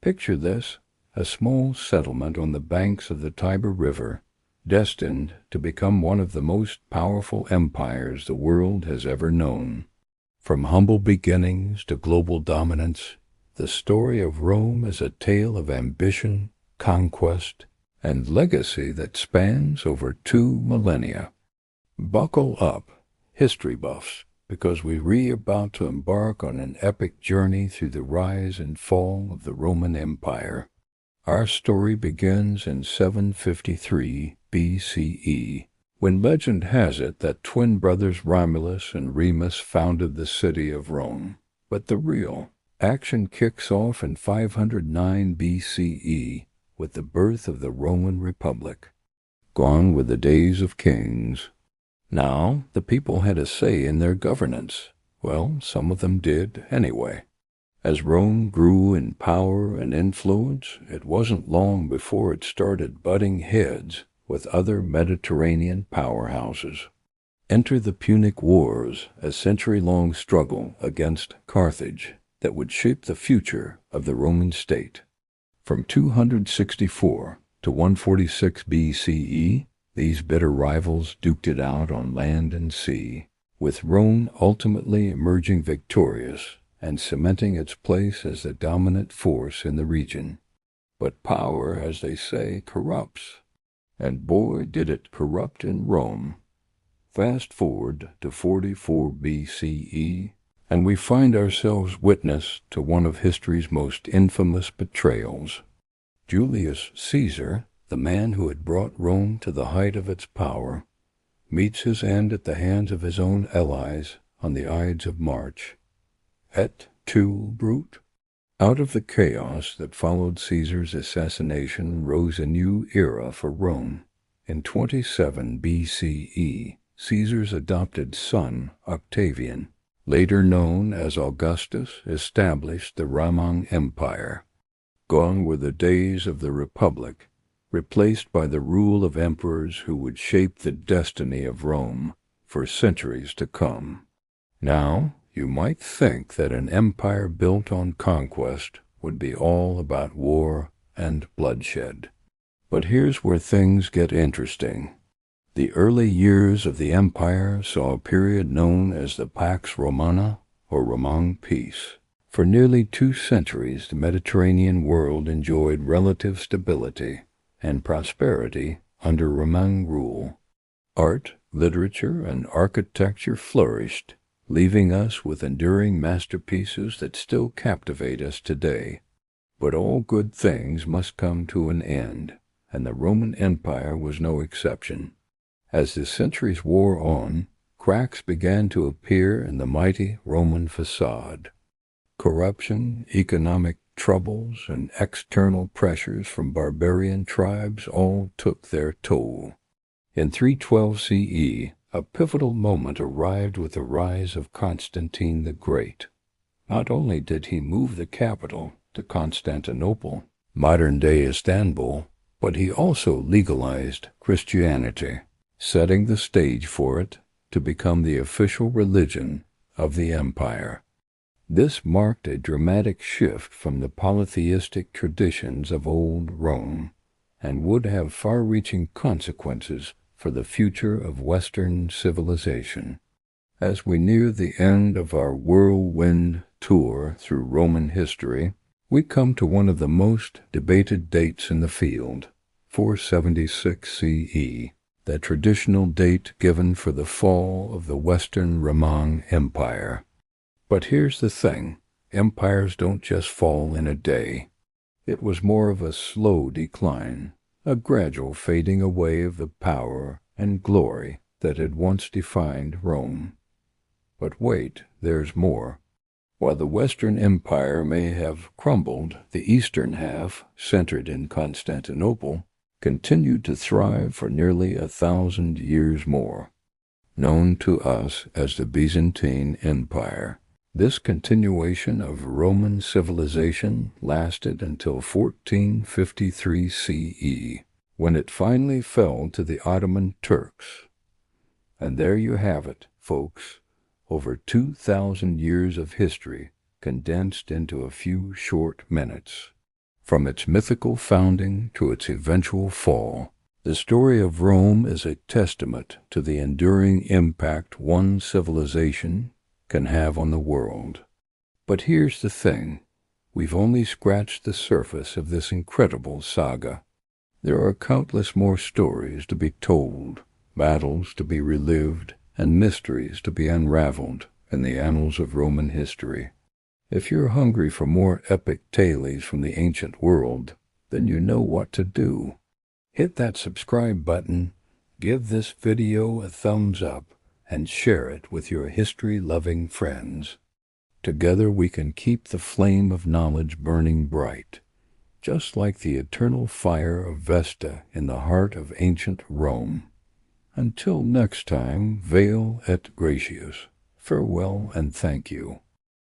Picture this, a small settlement on the banks of the Tiber River, destined to become one of the most powerful empires the world has ever known. From humble beginnings to global dominance, the story of Rome is a tale of ambition, conquest, and legacy that spans over 2 millennia. Buckle up, history buffs, because we're about to embark on an epic journey through the rise and fall of the Roman Empire. Our story begins in 753 BCE, when legend has it that twin brothers Romulus and Remus founded the city of Rome. But the real action kicks off in 509 BCE with the birth of the Roman Republic. Gone were the days of kings. Now the people had a say in their governance. Well, some of them did anyway. As Rome grew in power and influence, it wasn't long before it started butting heads with other Mediterranean powerhouses. Enter the Punic Wars, a century-long struggle against Carthage that would shape the future of the Roman state. From 264 to 146 BCE, these bitter rivals duked it out on land and sea, with Rome ultimately emerging victorious and cementing its place as the dominant force in the region. But power, as they say, corrupts. And boy, did it corrupt in Rome. Fast forward to 44 BCE, and we find ourselves witness to one of history's most infamous betrayals. Julius Caesar, the man who had brought Rome to the height of its power, meets his end at the hands of his own allies on the Ides of March. Et tu, Brute? Out of the chaos that followed Caesar's assassination rose a new era for Rome. In 27 BCE, Caesar's adopted son, Octavian, later known as Augustus, established the Roman Empire. Gone were the days of the Republic, replaced by the rule of emperors who would shape the destiny of Rome for centuries to come. Now, you might think that an empire built on conquest would be all about war and bloodshed. But here's where things get interesting. The early years of the empire saw a period known as the Pax Romana, or Roman peace. For nearly 2 centuries, the Mediterranean world enjoyed relative stability and prosperity under Roman rule. Art, literature, and architecture flourished, leaving us with enduring masterpieces that still captivate us today. But all good things must come to an end, and the Roman Empire was no exception. As the centuries wore on, cracks began to appear in the mighty Roman facade. Corruption, economic troubles, and external pressures from barbarian tribes all took their toll. In 312 CE, a pivotal moment arrived with the rise of Constantine the Great. Not only did he move the capital to Constantinople, modern-day Istanbul, but he also legalized Christianity, setting the stage for it to become the official religion of the empire. This marked a dramatic shift from the polytheistic traditions of old Rome, and would have far-reaching consequences for the future of Western civilization. As we near the end of our whirlwind tour through Roman history, we come to one of the most debated dates in the field, 476 CE, the traditional date given for the fall of the Western Roman Empire. But here's the thing, empires don't just fall in a day. It was more of a slow decline, a gradual fading away of the power and glory that had once defined Rome. But wait, there's more. While the Western Empire may have crumbled, the eastern half, centered in Constantinople, continued to thrive for nearly 1,000 years more. Known to us as the Byzantine Empire, this continuation of Roman civilization lasted until 1453 CE, when it finally fell to the Ottoman Turks. And there you have it, folks, over 2,000 years of history condensed into a few short minutes. From its mythical founding to its eventual fall, the story of Rome is a testament to the enduring impact one civilization can have on the world. But here's the thing, we've only scratched the surface of this incredible saga. There are countless more stories to be told, battles to be relived, and mysteries to be unraveled in the annals of Roman history. If you're hungry for more epic tales from the ancient world, then you know what to do. Hit that subscribe button, give this video a thumbs up, and share it with your history-loving friends. Together we can keep the flame of knowledge burning bright, just like the eternal fire of Vesta in the heart of ancient Rome. Until next time, Vale et Gratius. Farewell and thank you.